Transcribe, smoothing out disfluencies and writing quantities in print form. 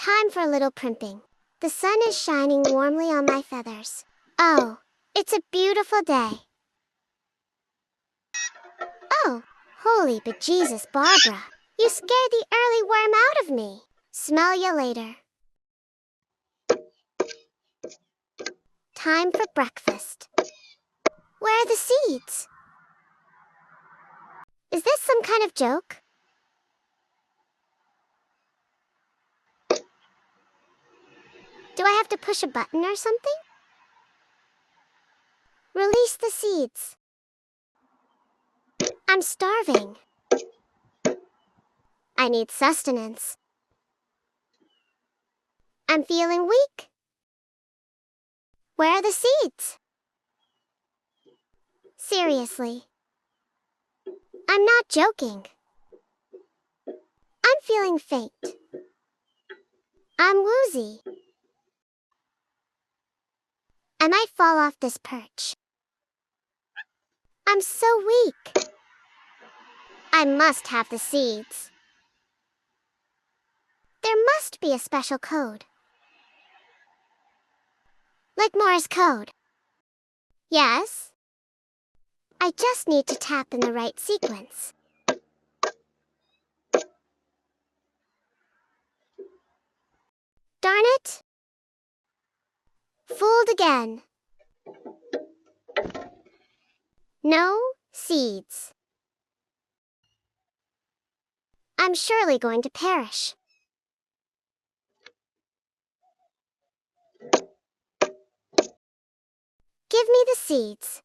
Time for a little primping. The sun is shining warmly on my feathers. Oh, it's a beautiful day. Oh, holy bejesus, Barbara. You scared the early worm out of me. Smell ya later. Time for breakfast. Where are the seeds? Is this some kind of joke? Do I have to push a button or something? Release the seeds. I'm starving. I need sustenance. I'm feeling weak. Where are the seeds? Seriously. I'm not joking. I'm feeling faint. I'm woozy. I might fall off this perch. I'm so weak. I must have the seeds. There must be a special code. Like Morse code. Yes? I just need to tap in the right sequence. Darn it! Fooled again. No seeds. I'm surely going to perish. Give me the seeds.